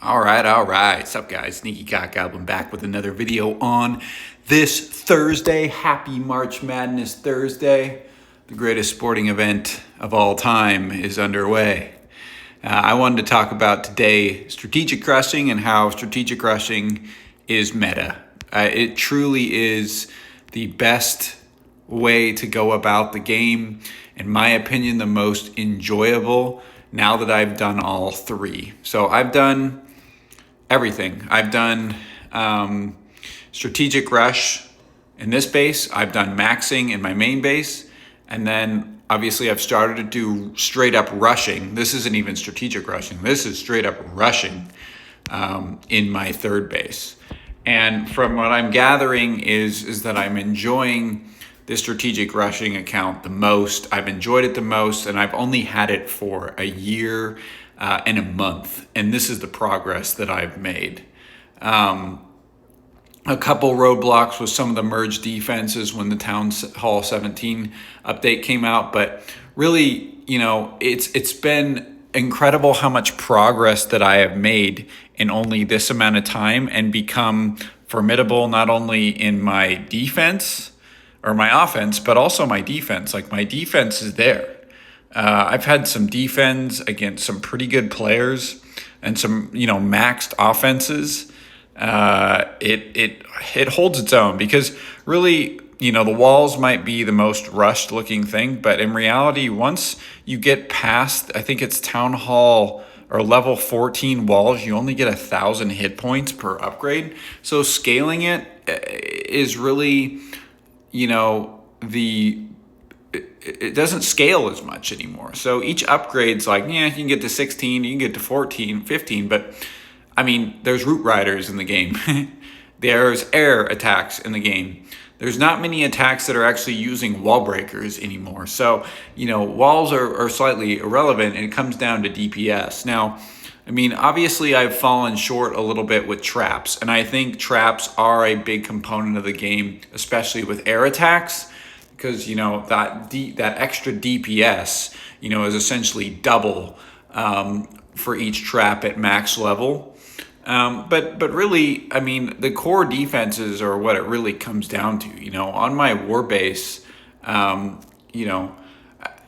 All right. What's up, guys? Sneaky Cock Goblin back with another video on this Thursday. Happy March Madness Thursday. The greatest sporting event of all time is underway. I wanted to talk about today strategic rushing and how strategic rushing is meta. It truly is the best way to go about the game. In my opinion, the most enjoyable now that I've done all three. So I've done everything. I've done strategic rush in this base. I've done maxing in my main base. And then obviously I've started to do straight up rushing. This isn't even strategic rushing. This is straight up rushing in my third base. And from what I'm gathering is that I'm enjoying this strategic rushing account the most. I've enjoyed it the most, and I've only had it for a year and a month. And this is the progress that I've made. A couple roadblocks with some of the merged defenses when the Town Hall 17 update came out. But really, it's been incredible how much progress that I have made in only this amount of time and become formidable not only in my defense or my offense, but also my defense. Like, my defense is there. I've had some defense against some pretty good players and some, maxed offenses. It holds its own because really, the walls might be the most rushed looking thing, but in reality, once you get past, I think it's Town Hall or level 14 walls, you only get 1,000 hit points per upgrade. So scaling it is really, it doesn't scale as much anymore. So each upgrade's like, you can get to 16, you can get to 14, 15, but I mean, there's root riders in the game. There's air attacks in the game. There's not many attacks that are actually using wall breakers anymore. So, walls are slightly irrelevant, and it comes down to DPS. Now, I mean, obviously I've fallen short a little bit with traps, and I think traps are a big component of the game, especially with air attacks, because, that extra DPS, is essentially double for each trap at max level. But really, I mean, the core defenses are what it really comes down to. On my war base,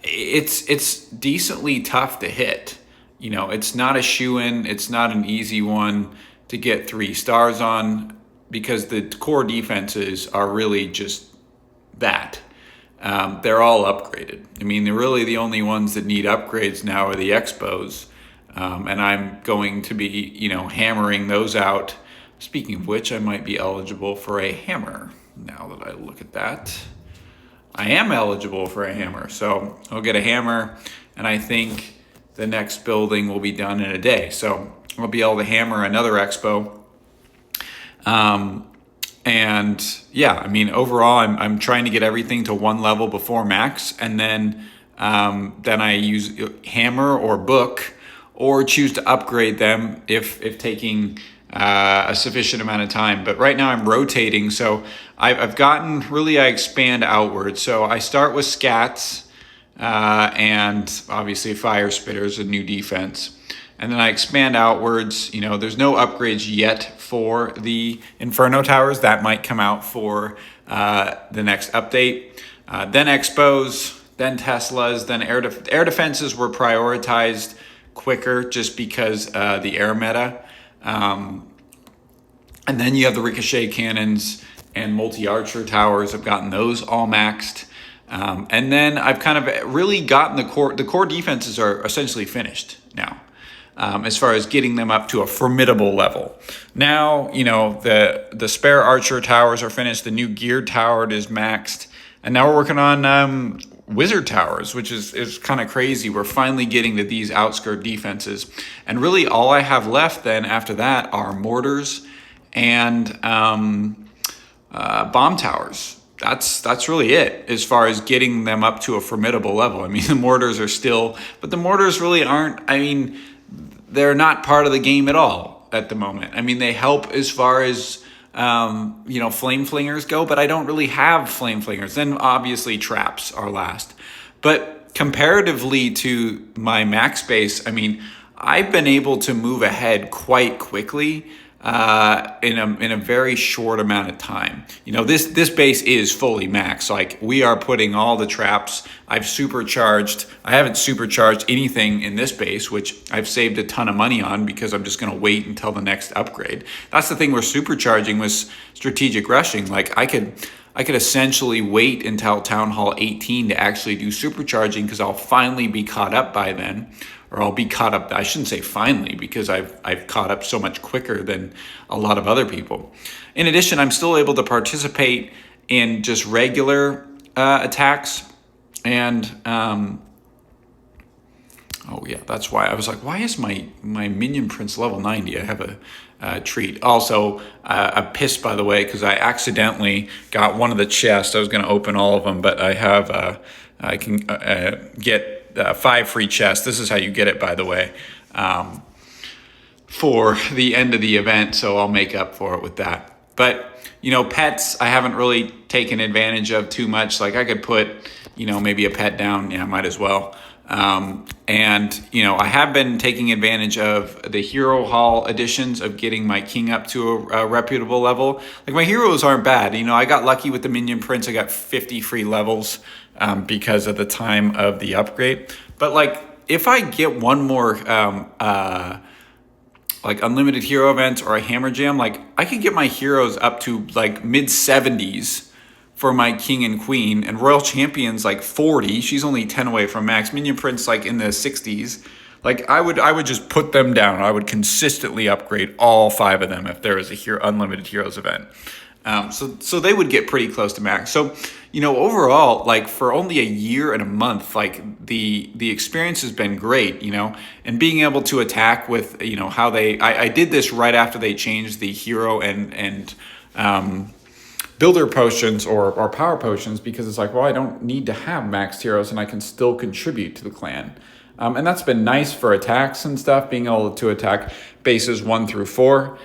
it's decently tough to hit. It's not a shoo-in. It's not an easy one to get 3 stars on because the core defenses are really just that. They're all upgraded. I mean, they're really the only ones that need upgrades now are the Expos. And I'm going to be, hammering those out. Speaking of which, I might be eligible for a hammer. Now that I look at that, I am eligible for a hammer. So I'll get a hammer, and I think the next building will be done in a day. So I'll be able to hammer another Expo. And yeah, I mean, overall, I'm trying to get everything to 1 level before max, and then I use hammer or book, or choose to upgrade them if taking a sufficient amount of time. But right now I'm rotating, so I've gotten, really I expand outwards. So I start with scats and obviously fire spitters, a new defense. And then I expand outwards. There's no upgrades yet for the Inferno Towers. That might come out for the next update. Then Expos, then Teslas, then air defenses were prioritized quicker just because the air meta. And then you have the ricochet cannons and multi-archer towers. I've gotten those all maxed. And then I've kind of really gotten the core defenses are essentially finished now. As far as getting them up to a formidable level. Now, the spare archer towers are finished. The new geared tower is maxed. And now we're working on wizard towers, which is kind of crazy. We're finally getting to these outskirt defenses. And really all I have left then after that are mortars and bomb towers. That's really it as far as getting them up to a formidable level. I mean, the mortars are still, but the mortars really aren't, they're not part of the game at all at the moment. I mean, they help as far as, flame flingers go, but I don't really have flame flingers. Then obviously traps are last. But comparatively to my max base, I've been able to move ahead quite quickly in a very short amount of time. This base is fully maxed. Like, we are putting all the traps. I've supercharged. I haven't supercharged anything in this base, which I've saved a ton of money on because I'm just going to wait until the next upgrade. That's the thing with supercharging was strategic rushing. Like, I could essentially wait until Town Hall 18 to actually do supercharging because I'll finally be caught up by then. Or I'll be caught up. I shouldn't say finally, because I've caught up so much quicker than a lot of other people. In addition, I'm still able to participate in just regular attacks. And oh yeah, that's why I was like, why is my minion prince level 90? I have a treat. Also, I'm pissed, by the way, because I accidentally got one of the chests. I was going to open all of them, but I have I can get 5 free chests. This is how you get it, by the way, for the end of the event. So I'll make up for it with that. But, pets, I haven't really taken advantage of too much. Like, I could put, maybe a pet down. Yeah, I might as well. And I have been taking advantage of the Hero Hall editions of getting my king up to a reputable level. Like, my heroes aren't bad. I got lucky with the Minion Prince. I got 50 free levels because of the time of the upgrade. But, like, if I get one more like unlimited hero events or a hammer jam, like, I could get my heroes up to like mid 70s for my king and queen, and Royal Champion's like 40. She's only 10 away from max. Minion Prince like in the 60s. Like, I would just put them down. I would consistently upgrade all 5 of them if there was a unlimited heroes event. So they would get pretty close to max. So, overall, like, for only a year and a month, like, the experience has been great, and being able to attack with, how I did this right after they changed the hero and builder potions or power potions, because it's like, well, I don't need to have maxed heroes and I can still contribute to the clan. And that's been nice for attacks and stuff, being able to attack bases 1 through 4.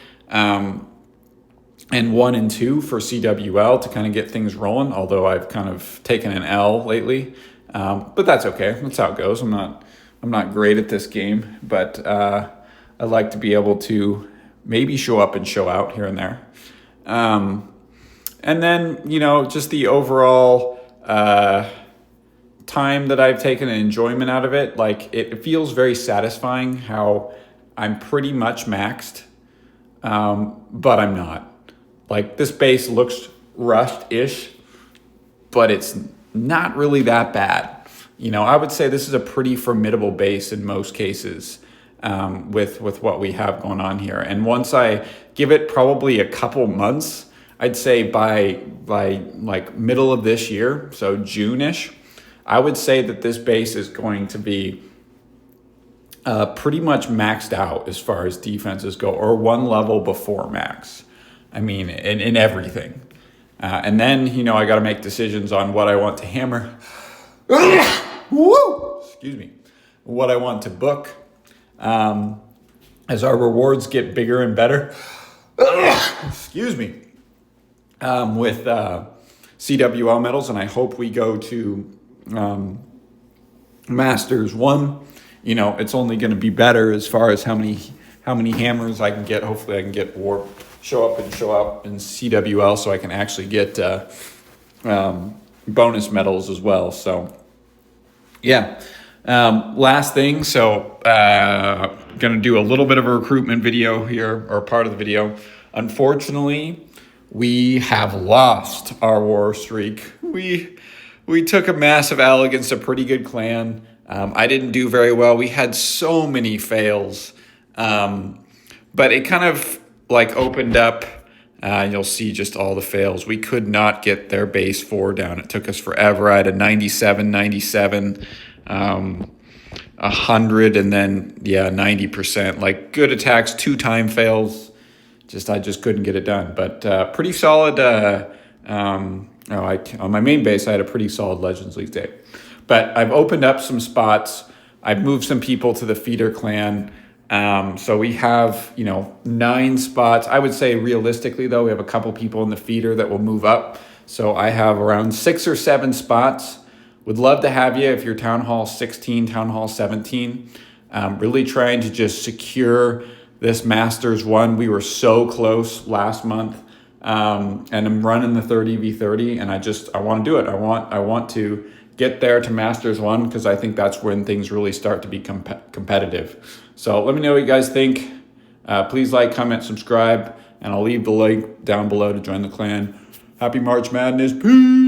And 1 and 2 for CWL to kind of get things rolling, although I've kind of taken an L lately. But that's okay. That's how it goes. I'm not great at this game, but I like to be able to maybe show up and show out here and there. And then, just the overall time that I've taken and enjoyment out of it, like, it feels very satisfying how I'm pretty much maxed, but I'm not. Like, this base looks rushed-ish, but it's not really that bad. I would say this is a pretty formidable base in most cases with what we have going on here. And once I give it probably a couple months, I'd say by like middle of this year, so June-ish, I would say that this base is going to be pretty much maxed out as far as defenses go, or 1 level before max. I mean, in everything. And then, I got to make decisions on what I want to hammer. Woo! Excuse me. What I want to book. As our rewards get bigger and better. Excuse me. With CWL medals, and I hope we go to Masters 1. It's only going to be better as far as how many hammers I can get. Hopefully I can get Warp. Show up in CWL so I can actually get bonus medals as well. So, yeah. Last thing, so going to do a little bit of a recruitment video here, or part of the video. Unfortunately, we have lost our war streak. We took a massive L against a pretty good clan. I didn't do very well. We had so many fails. But it kind of like opened up, you'll see just all the fails. We could not get their base 4 down. It took us forever. I had a 97, 100, and then 90%. Like, good attacks, 2-time fails. I just couldn't get it done. But pretty solid. On my main base, I had a pretty solid Legends League day. But I've opened up some spots. I've moved some people to the feeder clan. So we have, 9 spots. I would say realistically, though, we have a couple people in the feeder that will move up. So I have around 6 or 7 spots. Would love to have you if you're Town Hall 16, Town Hall 17. Really trying to just secure this Masters 1. We were so close last month, and I'm running the 30v30, and I want to do it. I want to get there to Masters 1 because I think that's when things really start to be competitive. So let me know what you guys think. Please like, comment, subscribe, and I'll leave the link down below to join the clan. Happy March Madness. Peace.